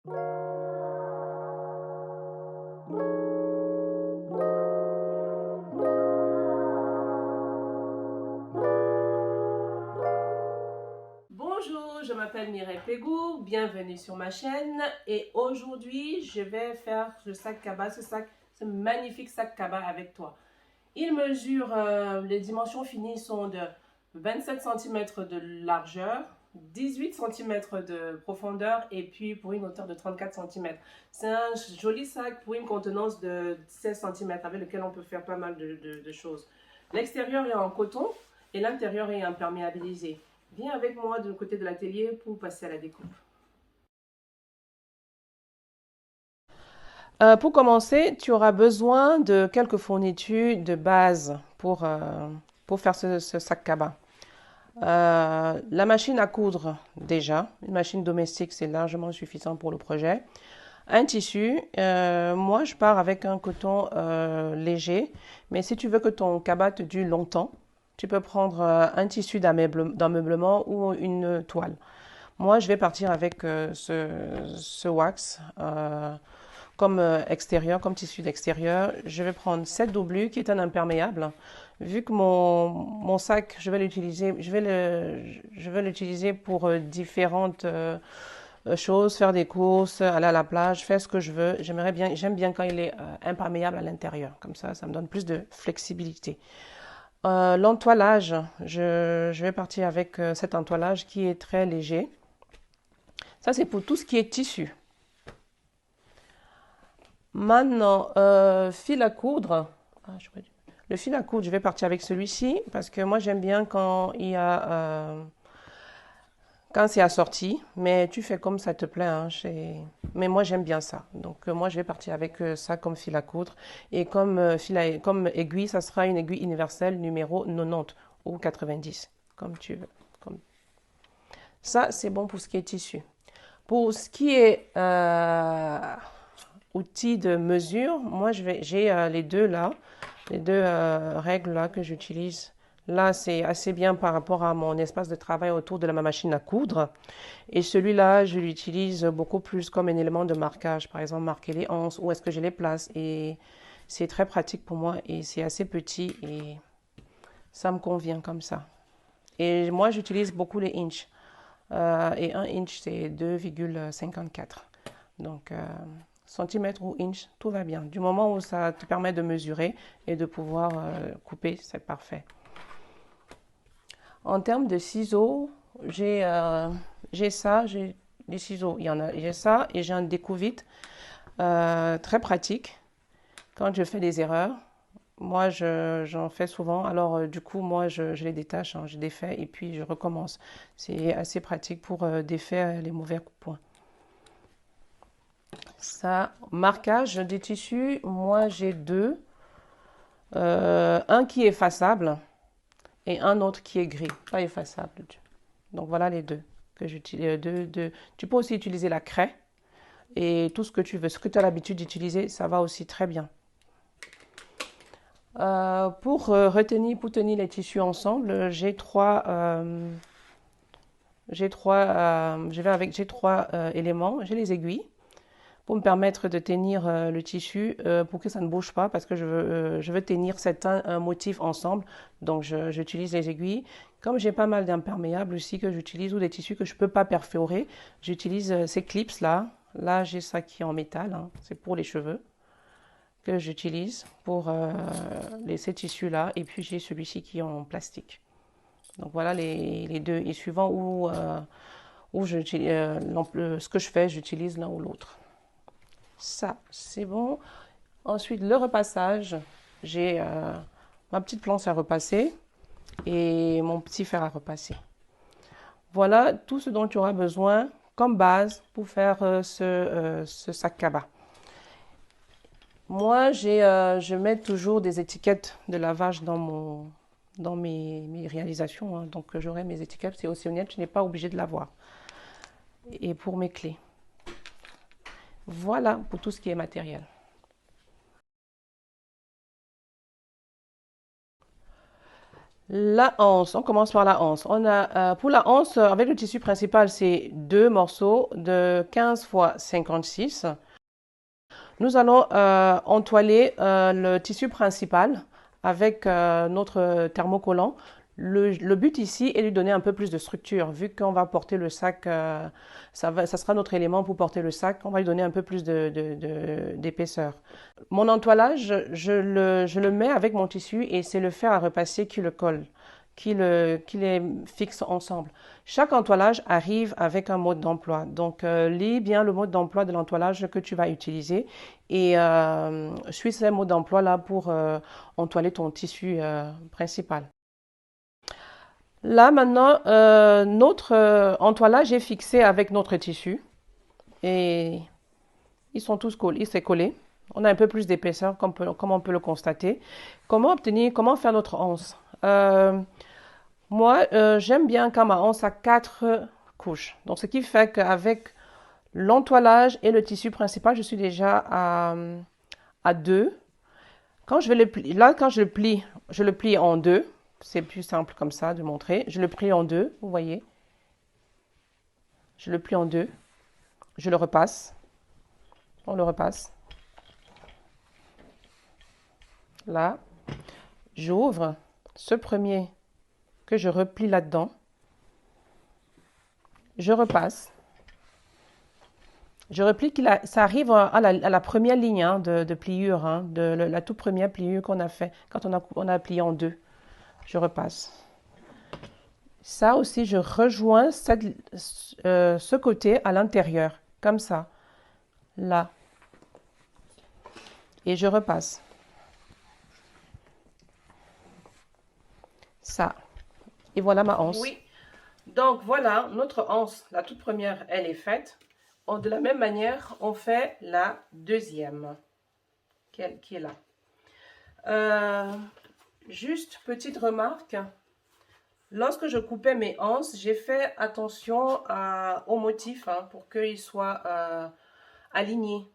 Bonjour, je m'appelle Mireille Pégou, bienvenue sur ma chaîne et aujourd'hui je vais faire le sac cabas, ce magnifique sac cabas avec toi. Il mesure, les dimensions finies sont de 27 cm de largeur, 18 cm de profondeur et puis pour une hauteur de 34 cm. C'est un joli sac pour une contenance de 16 cm avec lequel on peut faire pas mal de choses. L'extérieur est en coton et l'intérieur est imperméabilisé. Viens avec moi de côté de l'atelier pour passer à la découpe. Pour commencer, tu auras besoin de quelques fournitures de base pour faire ce sac cabas. La machine à coudre, déjà. Une machine domestique, c'est largement suffisant pour le projet. Un tissu. Moi, je pars avec un coton léger. Mais si tu veux que ton cabas te dure longtemps, tu peux prendre un tissu d'ameublement ou une toile. Moi, je vais partir avec ce wax comme extérieur, comme tissu d'extérieur. Je vais prendre cette doublure qui est un imperméable. Vu que mon sac, je vais l'utiliser pour différentes choses, faire des courses, aller à la plage, faire ce que je veux. J'aime bien quand il est imperméable à l'intérieur. Comme ça me donne plus de flexibilité. L'entoilage, je vais partir avec cet entoilage qui est très léger. Ça, c'est pour tout ce qui est tissu. Maintenant, fil à coudre. Ah, le fil à coudre, je vais partir avec celui-ci parce que moi, j'aime bien quand il y a quand c'est assorti, mais tu fais comme ça te plaît. Hein, mais moi, j'aime bien ça. Donc, moi, je vais partir avec ça comme fil à coudre. Et comme aiguille, ça sera une aiguille universelle numéro 90 ou 90, comme tu veux. Ça, c'est bon pour ce qui est tissu. Pour ce qui est outils de mesure, moi, j'ai les deux là, les deux règles là que j'utilise. Là, c'est assez bien par rapport à mon espace de travail autour de ma machine à coudre. Et celui-là, je l'utilise beaucoup plus comme un élément de marquage. Par exemple, marquer les anses, où est-ce que je les place. Et c'est très pratique pour moi et c'est assez petit et ça me convient comme ça. Et moi, j'utilise beaucoup les inches. Et un inch, c'est 2,54. Donc, centimètres ou inch, tout va bien. Du moment où ça te permet de mesurer et de pouvoir couper, c'est parfait. En termes de ciseaux, j'ai des ciseaux. J'ai ça et j'ai un découvite très pratique quand je fais des erreurs. Moi, j'en fais souvent. Alors, du coup, moi, je les détache, hein, je défais et puis je recommence. C'est assez pratique pour défaire les mauvais points. Ça, marquage des tissus, moi, j'ai deux. Un qui est effaçable et un autre qui est gris, pas effaçable. Donc, voilà les deux que j'utilise. Tu peux aussi utiliser la craie et tout ce que tu veux. Ce que tu as l'habitude d'utiliser, ça va aussi très bien. Pour tenir les tissus ensemble, j'ai trois éléments. J'ai les aiguilles pour me permettre de tenir le tissu pour que ça ne bouge pas parce que je veux tenir certains motifs ensemble. Donc j'utilise les aiguilles. Comme j'ai pas mal d'imperméables aussi que j'utilise ou des tissus que je peux pas perforer, j'utilise ces clips là. Là j'ai ça qui est en métal, hein. C'est pour les cheveux que j'utilise pour ces tissus-là. Et puis j'ai celui-ci qui est en plastique. Donc voilà les deux. Et suivant ce que je fais, j'utilise l'un ou l'autre. Ça, c'est bon. Ensuite, le repassage. J'ai ma petite planche à repasser et mon petit fer à repasser. Voilà tout ce dont tu auras besoin comme base pour faire ce sac cabas. Moi, je mets toujours des étiquettes de lavage dans mes réalisations. Hein. Donc, j'aurai mes étiquettes. C'est aussi honnête, je n'ai pas obligé de l'avoir. Et pour mes clés. Voilà pour tout ce qui est matériel. La anse, on commence par la anse. On a, pour la anse, avec le tissu principal, c'est deux morceaux de 15 fois 56. Nous allons entoiler le tissu principal avec notre thermocollant. Le but ici est de lui donner un peu plus de structure. Vu qu'on va porter le sac, ça sera notre élément pour porter le sac. On va lui donner un peu plus d'épaisseur. Mon entoilage, je le mets avec mon tissu et c'est le fer à repasser qui le colle, qui les fixe ensemble. Chaque entoilage arrive avec un mode d'emploi. Donc, lis bien le mode d'emploi de l'entoilage que tu vas utiliser et suis ce mode d'emploi-là pour entoiler ton tissu principal. Là, maintenant, notre entoilage est fixé avec notre tissu et ils sont tous collés, il s'est collé. On a un peu plus d'épaisseur, comme on peut le constater. Comment faire notre anse? Moi, j'aime bien quand ma anse a quatre couches. Donc, ce qui fait qu'avec l'entoilage et le tissu principal, je suis déjà à deux. Quand je vais le plier, là, quand je le plie en deux. C'est plus simple comme ça de montrer. Je le plie en deux, vous voyez. Je le plie en deux. Je le repasse. On le repasse. Là, j'ouvre ce premier que je replie là-dedans. Je repasse. Je replie ça arrive à la première ligne hein, de pliure, hein, la toute première pliure qu'on a fait quand on a plié en deux. Je repasse. Ça aussi, je rejoins ce côté à l'intérieur, comme ça, là. Et je repasse. Ça. Et voilà ma anse. Oui. Donc voilà, notre anse, la toute première, elle est faite. De la même manière, on fait la deuxième, qui est là. Juste petite remarque, lorsque je coupais mes anses, j'ai fait attention au motif hein, pour qu'il soit aligné.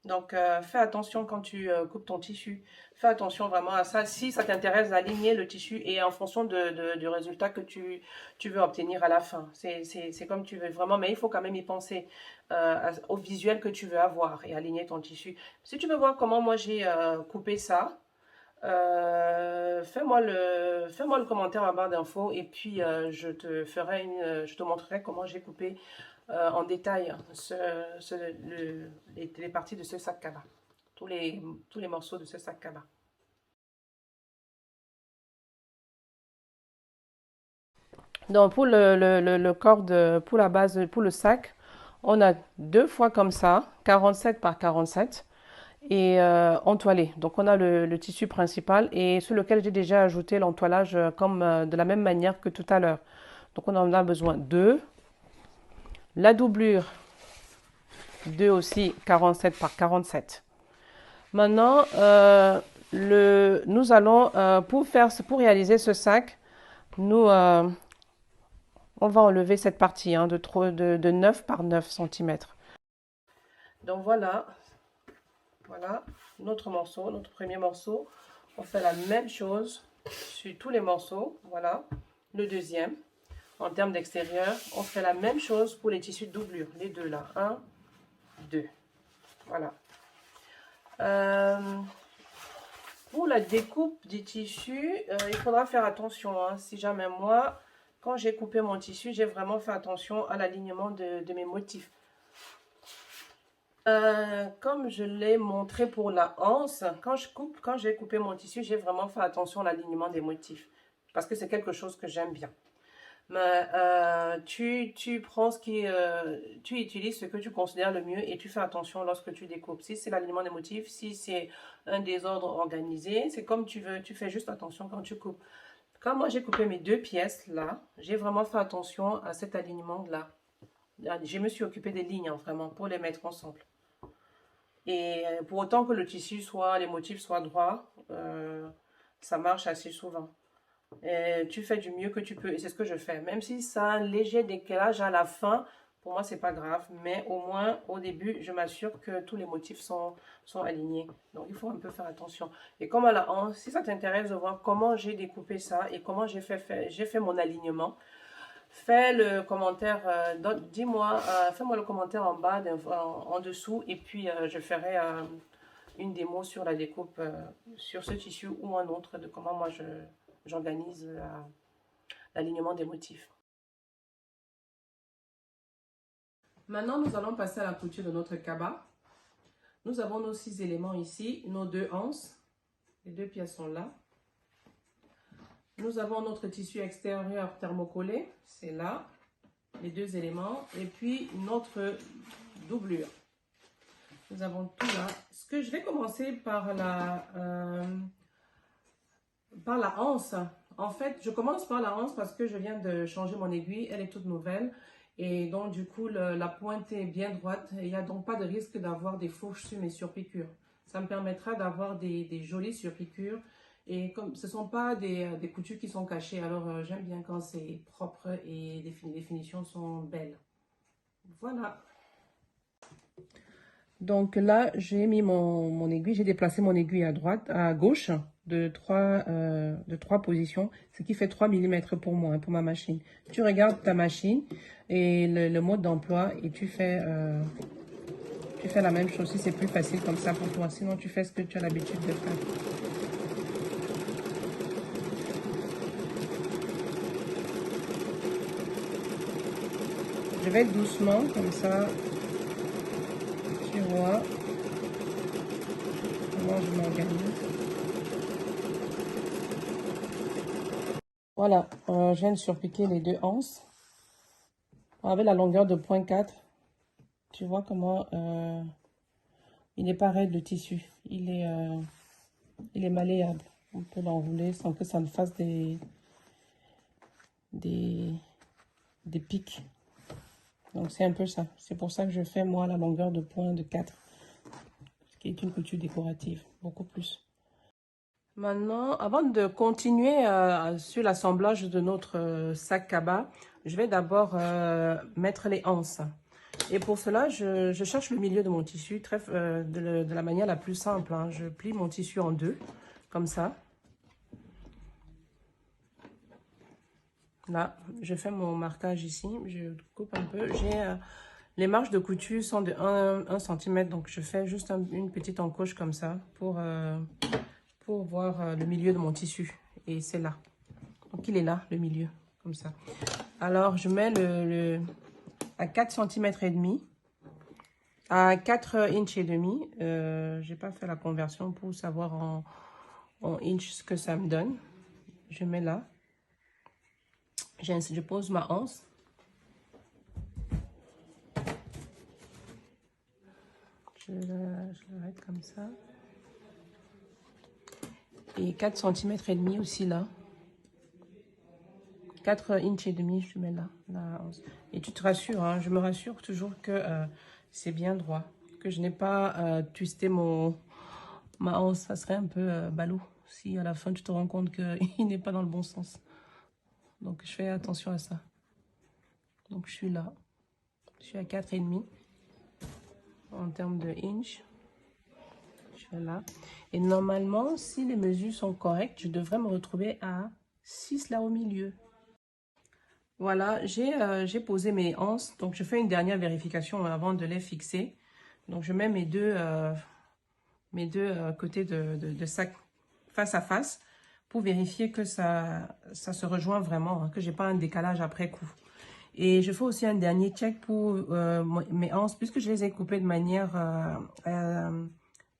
Donc, fais attention quand tu coupes ton tissu. Fais attention vraiment à ça. Si ça t'intéresse d'aligner le tissu et en fonction du résultat que tu veux obtenir à la fin. C'est comme tu veux vraiment, mais il faut quand même y penser au visuel que tu veux avoir et aligner ton tissu. Si tu veux voir comment moi j'ai coupé ça, fais-moi le commentaire en barre d'infos et puis je te montrerai comment j'ai coupé en détail les parties de ce sac cabas, tous les morceaux de ce sac cabas. Donc le corps pour la base, pour le sac, on a deux fois comme ça, 47 par 47 et entoilé. Donc on a le tissu principal et sur lequel j'ai déjà ajouté l'entoilage comme de la même manière que tout à l'heure. Donc on en a besoin deux. La doublure, 2 aussi, 47 par 47. Maintenant, nous allons, pour réaliser ce sac, on va enlever cette partie hein, de 9 par 9 cm. Donc voilà notre morceau, notre premier morceau. On fait la même chose sur tous les morceaux. Voilà, le deuxième. En termes d'extérieur, on fait la même chose pour les tissus de doublure. Les deux là, 1, 2. Voilà. Pour la découpe du tissu, il faudra faire attention. Hein. Si jamais moi, quand j'ai coupé mon tissu, j'ai vraiment fait attention à l'alignement de mes motifs. Comme je l'ai montré pour la anse, quand j'ai coupé mon tissu, j'ai vraiment fait attention à l'alignement des motifs. Parce que c'est quelque chose que j'aime bien. Mais tu prends tu utilises ce que tu considères le mieux et tu fais attention lorsque tu découpes. Si c'est l'alignement des motifs, si c'est un désordre organisé, c'est comme tu veux, tu fais juste attention quand tu coupes. Quand moi j'ai coupé mes deux pièces là, j'ai vraiment fait attention à cet alignement là. Je me suis occupée des lignes hein, vraiment pour les mettre ensemble. Et pour autant que le tissu les motifs soient droits, ça marche assez souvent. Tu fais du mieux que tu peux et c'est ce que je fais. Même si ça a un léger décalage à la fin, Pour moi, c'est pas grave, mais au moins, au début, je m'assure que tous les motifs sont alignés. Donc, il faut un peu faire attention. Et comme à la hanche, si ça t'intéresse de voir comment j'ai découpé ça et comment j'ai fait mon alignement, fais le commentaire, dis-moi, fais-moi le commentaire en bas, en dessous, et puis je ferai une démo sur la découpe, sur ce tissu ou un autre, de comment moi j'organise l'alignement des motifs. Maintenant, nous allons passer à la couture de notre cabas. Nous avons nos 6 éléments ici, nos 2 anses. Les 2 pièces sont là. Nous avons notre tissu extérieur thermocollé, c'est là, les 2 éléments. Et puis notre doublure. Nous avons tout là. Ce que je vais commencer par la anse. En fait, je commence par la anse parce que je viens de changer mon aiguille. Elle est toute nouvelle. Et donc, du coup, la pointe est bien droite. Il n'y a donc pas de risque d'avoir des fourches sur mes surpiqûres. Ça me permettra d'avoir des jolies surpiqûres. Et comme ce ne sont pas des coutures qui sont cachées, alors j'aime bien quand c'est propre et les finitions sont belles. Voilà. Donc là, j'ai mis mon aiguille, j'ai déplacé mon aiguille à gauche de 3 positions, ce qui fait 3 mm pour moi, pour ma machine. Tu regardes ta machine et le mode d'emploi et tu fais la même chose si c'est plus facile comme ça pour toi. Sinon, tu fais ce que tu as l'habitude de faire. Je vais doucement comme ça. Tu vois comment je m'organise. Voilà, je viens de surpiquer les 2 anses avec la longueur de 0,4. Tu vois comment il est pareil le tissu. Il est malléable. On peut l'enrouler sans que ça ne fasse des pics. Donc c'est un peu ça. C'est pour ça que je fais moi la longueur de 0,4, qui est une couture décorative, beaucoup plus. Maintenant, avant de continuer sur l'assemblage de notre sac cabas, je vais d'abord mettre les anses. Et pour cela, je cherche le milieu de mon tissu de la manière la plus simple. Hein. Je plie mon tissu en 2, comme ça. Là, je fais mon marquage ici. Je coupe un peu. Les marges de couture sont de 1 cm, donc je fais juste une petite encoche comme ça pour voir le milieu de mon tissu. Et c'est là. Donc il est là, le milieu, comme ça. Alors, je mets à 4 cm et demi, à 4 inches et demi. J'ai pas fait la conversion pour savoir en inches ce que ça me donne. Je mets là. Je pose ma anse. Je l'arrête comme ça. Et 4 cm et demi aussi là. 4 inches et demi, je mets là. Et tu te rassures, hein, je me rassure toujours que c'est bien droit. Que je n'ai pas twisté ma anse. Ça serait un peu ballot si à la fin tu te rends compte qu'il n'est pas dans le bon sens. Donc je fais attention à ça. Donc je suis là. Je suis à 4,5 en termes de inch. Je suis là. Et normalement, si les mesures sont correctes, je devrais me retrouver à 6 là au milieu. Voilà, j'ai posé mes anses. Donc je fais une dernière vérification avant de les fixer. Donc je mets mes deux côtés de sac face à face pour vérifier que ça se rejoint vraiment, hein, que j'ai pas un décalage après coup. Et je fais aussi un dernier check pour mes anses, puisque je les ai coupées de manière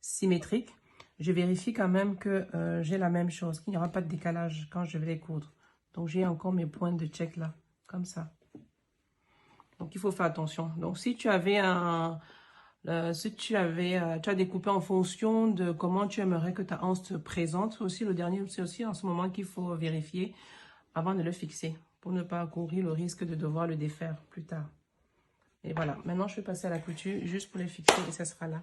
symétrique. Je vérifie quand même que j'ai la même chose, qu'il n'y aura pas de décalage quand je vais les coudre. Donc j'ai encore mes points de check là, comme ça. Donc il faut faire attention. Donc si tu avais tu as découpé en fonction de comment tu aimerais que ta anse se présente, aussi le dernier, c'est aussi en ce moment qu'il faut vérifier avant de le fixer, pour ne pas courir le risque de devoir le défaire plus tard. Et voilà, maintenant je vais passer à la couture juste pour les fixer et ça sera là.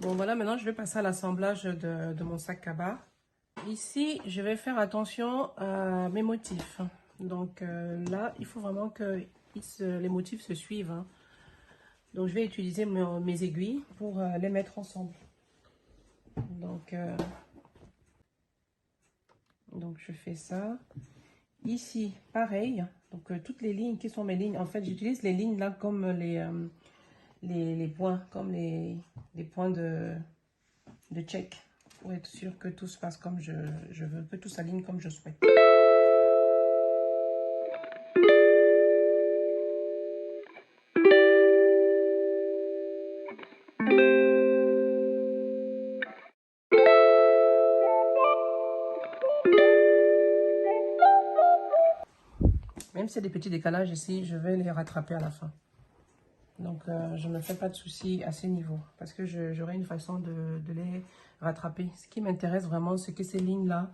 Bon, voilà, maintenant je vais passer à l'assemblage de mon sac cabas. Ici, je vais faire attention à mes motifs. Donc là, il faut vraiment que les motifs se suivent, hein. Donc je vais utiliser mes aiguilles pour les mettre ensemble. Donc je fais ça. Ici, pareil. Donc toutes les lignes qui sont mes lignes, en fait, j'utilise les lignes là comme les points, comme les points de check, pour être sûr que tout se passe comme je veux, que tout s'aligne comme je souhaite. Même s'il y a des petits décalages ici, je vais les rattraper à la fin. Donc, je ne me fais pas de soucis à ce niveau parce que j'aurai une façon de les rattraper. Ce qui m'intéresse vraiment, c'est que ces lignes-là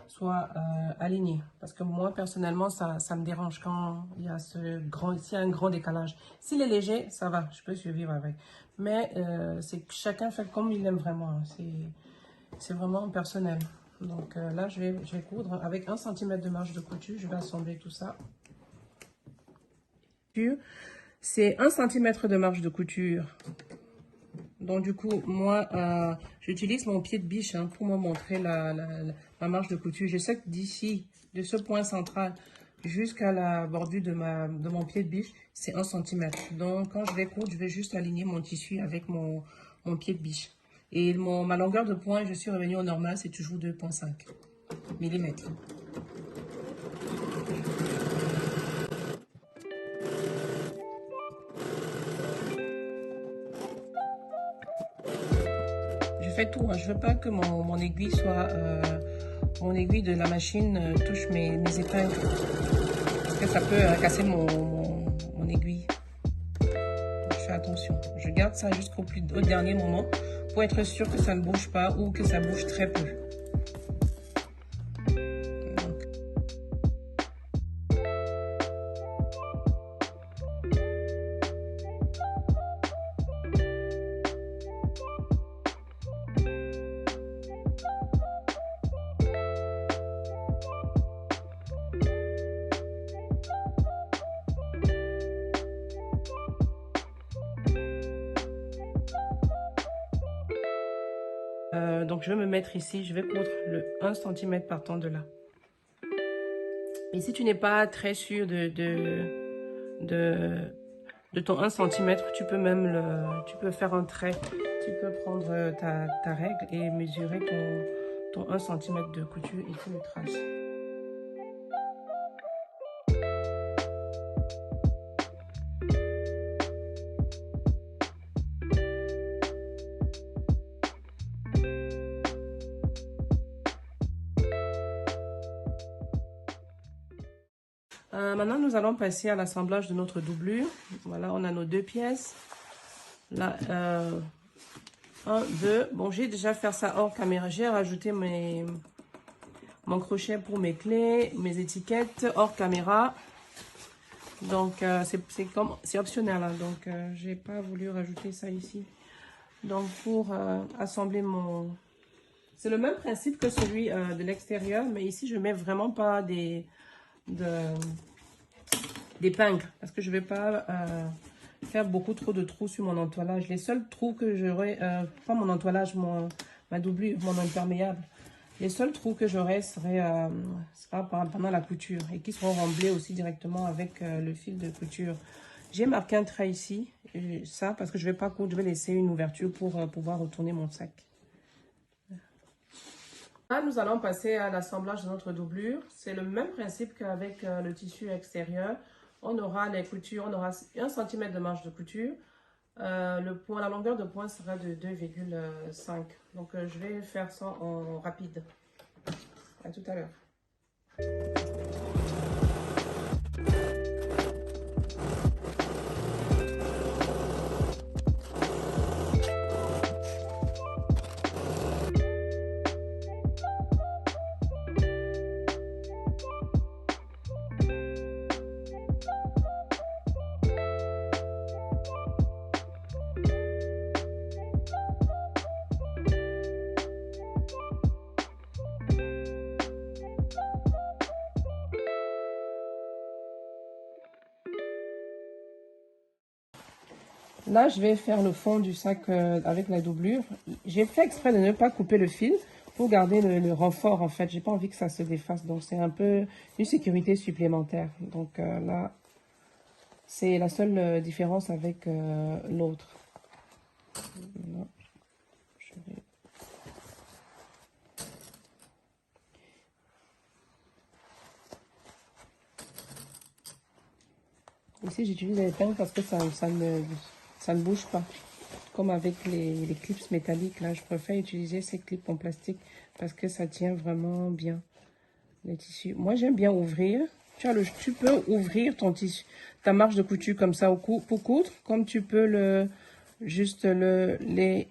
soient alignées. Parce que moi, personnellement, ça me dérange quand il y a s'il y a un grand décalage. S'il est léger, ça va, je peux survivre avec. Mais c'est que chacun fait comme il aime vraiment, hein. C'est vraiment personnel. Donc là, je vais coudre avec 1 cm de marge de couture. Je vais assembler tout ça. C'est 1 cm de marge de couture. Donc du coup, moi, j'utilise mon pied de biche, hein, pour me montrer ma marge de couture. Je sais que d'ici, de ce point central jusqu'à la bordure de mon pied de biche, c'est 1 cm. Donc quand je vais coudre, je vais juste aligner mon tissu avec mon pied de biche. Et ma longueur de point, je suis revenue au normal, c'est toujours 2,5 mm. Je fais tout, hein. Je veux pas que mon aiguille soit... mon aiguille de la machine touche mes épingles. Parce que ça peut casser mon aiguille. Je fais attention. Je garde ça jusqu'au dernier moment pour être sûr que ça ne bouge pas ou que ça bouge très peu. Donc je vais me mettre ici, je vais coudre le 1 cm partant de là. Et si tu n'es pas très sûr de ton 1 cm, tu peux même tu peux faire un trait. Tu peux prendre ta règle et mesurer ton 1 cm de couture et tu le traces. Maintenant, nous allons passer à l'assemblage de notre doublure. Voilà, on a nos 2 pièces. Là, 1, 2. Bon, j'ai déjà fait ça hors caméra. J'ai rajouté mon crochet pour mes clés, mes étiquettes hors caméra. Donc, c'est optionnel, hein. Donc, j'ai pas voulu rajouter ça ici. Donc, pour assembler c'est le même principe que celui de l'extérieur, mais ici, je mets vraiment pas d'épingles parce que je vais pas faire beaucoup trop de trous sur mon entoilage. Les seuls trous que j'aurai, pas mon entoilage, ma doublure, mon imperméable, les seuls trous que j'aurai sera pendant la couture et qui seront remblés aussi directement avec le fil de couture. J'ai marqué un trait ici, ça parce que je vais pas coudre, je vais laisser une ouverture pour pouvoir retourner mon sac. Là, nous allons passer à l'assemblage de notre doublure. C'est le même principe qu'avec le tissu extérieur. On aura les coutures, on aura 1 cm de marge de couture. La longueur de point sera de 2,5. Donc, je vais faire ça en rapide. À tout à l'heure. Là, je vais faire le fond du sac avec la doublure. J'ai fait exprès de ne pas couper le fil pour garder le renfort, en fait. J'ai pas envie que ça se défasse. Donc, c'est un peu une sécurité supplémentaire. Donc, là, c'est la seule différence avec l'autre. Voilà. Je vais... Ici, j'utilise les pinces parce que ça ne bouge pas. Comme avec les clips métalliques, là, je préfère utiliser ces clips en plastique parce que ça tient vraiment bien les tissus. Moi, j'aime bien ouvrir. Tu peux ouvrir ton tissu, ta marge de couture comme ça pour coudre, comme tu peux les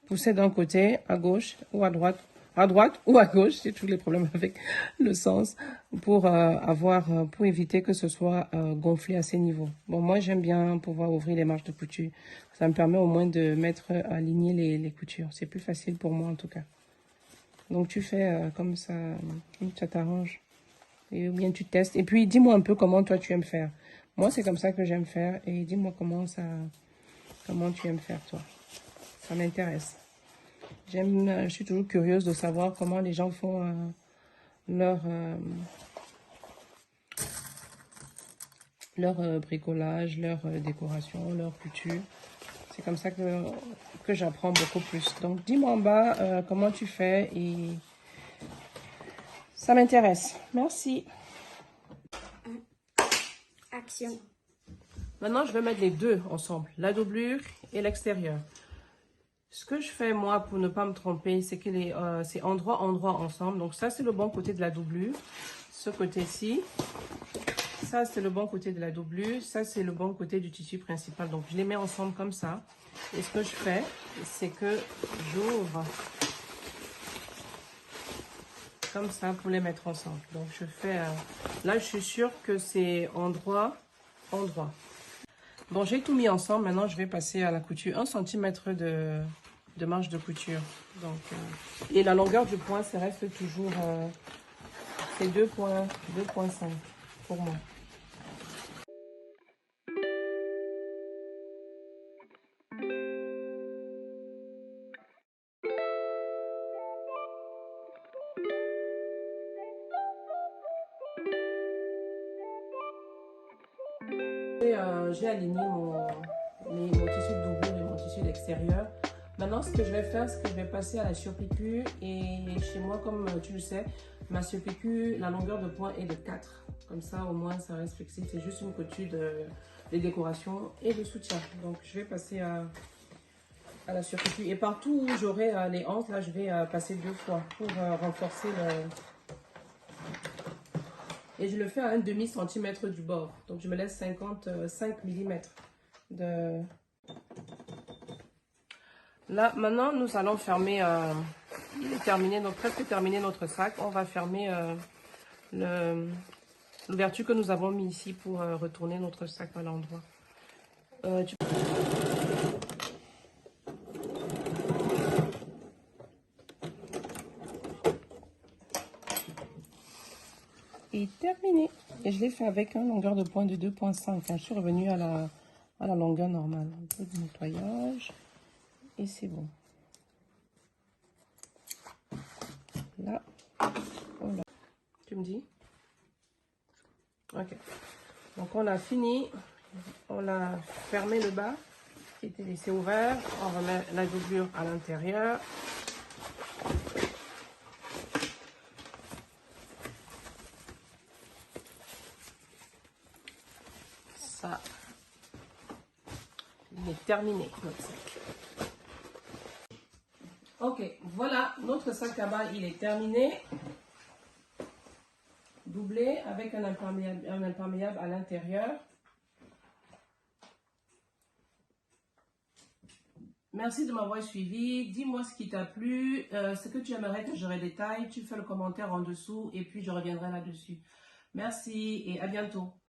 pousser d'un côté, à gauche ou à droite ou à gauche, j'ai tous les problèmes avec le sens, pour éviter que ce soit gonflé à ces niveaux. Bon, moi, j'aime bien pouvoir ouvrir les marges de couture. Ça me permet au moins de aligner les coutures. C'est plus facile pour moi, en tout cas. Donc, tu fais comme ça t'arrange. Ou bien tu testes. Et puis, dis-moi un peu comment toi, tu aimes faire. Moi, c'est comme ça que j'aime faire. Et dis-moi comment tu aimes faire, toi. Ça m'intéresse. Je suis toujours curieuse de savoir comment les gens font leur bricolage, leur décoration, leur couture. C'est comme ça que j'apprends beaucoup plus. Donc, dis-moi en bas comment tu fais et ça m'intéresse. Merci. Action. Maintenant, je vais mettre les deux ensemble, la doublure et l'extérieur. Ce que je fais, moi, pour ne pas me tromper, c'est que c'est endroit ensemble. Donc, ça, c'est le bon côté de la doublure. Ce côté-ci, ça, c'est le bon côté de la doublure. Ça, c'est le bon côté du tissu principal. Donc, je les mets ensemble comme ça. Et ce que je fais, c'est que j'ouvre comme ça pour les mettre ensemble. Donc, je fais... là, je suis sûre que c'est endroit. Bon, j'ai tout mis ensemble. Maintenant, je vais passer à la couture. 1 centimètre de marge de couture. Donc, et la longueur du point, ça reste toujours... c'est 2,5 pour moi. J'ai aligné mon tissu de doublure et mon tissu d'extérieur. Maintenant, ce que je vais faire, c'est que je vais passer à la surpiqûre. Et chez moi, comme tu le sais, ma surpiqûre, la longueur de point est de 4. Comme ça, au moins, ça reste flexible. C'est juste une couture de décoration et de soutien. Donc, je vais passer à la surpiqûre. Et partout où j'aurai les hanches, là, je vais passer 2 fois pour renforcer le... Et je le fais à 1,5 centimètre du bord. Donc, je me laisse 55 mm de... Là, maintenant, nous allons fermer... il est terminé, donc presque terminé notre sac. On va fermer l'ouverture que nous avons mis ici pour retourner notre sac à l'endroit. Et terminé. Et je l'ai fait avec une longueur de point de 2,5. Je suis revenue à la longueur normale. Un peu de nettoyage. Et c'est bon. Là. Voilà. Tu me dis? Ok. Donc on a fini. On a fermé le bas qui était laissé ouvert. On remet la doublure à l'intérieur. Ça, il est terminé notre sac. Ok, voilà, notre sac à bas, il est terminé. Doublé avec un imperméable à l'intérieur. Merci de m'avoir suivi. Dis-moi ce qui t'a plu, ce que tu aimerais que je redétaille. Tu fais le commentaire en dessous et puis je reviendrai là-dessus. Merci et à bientôt.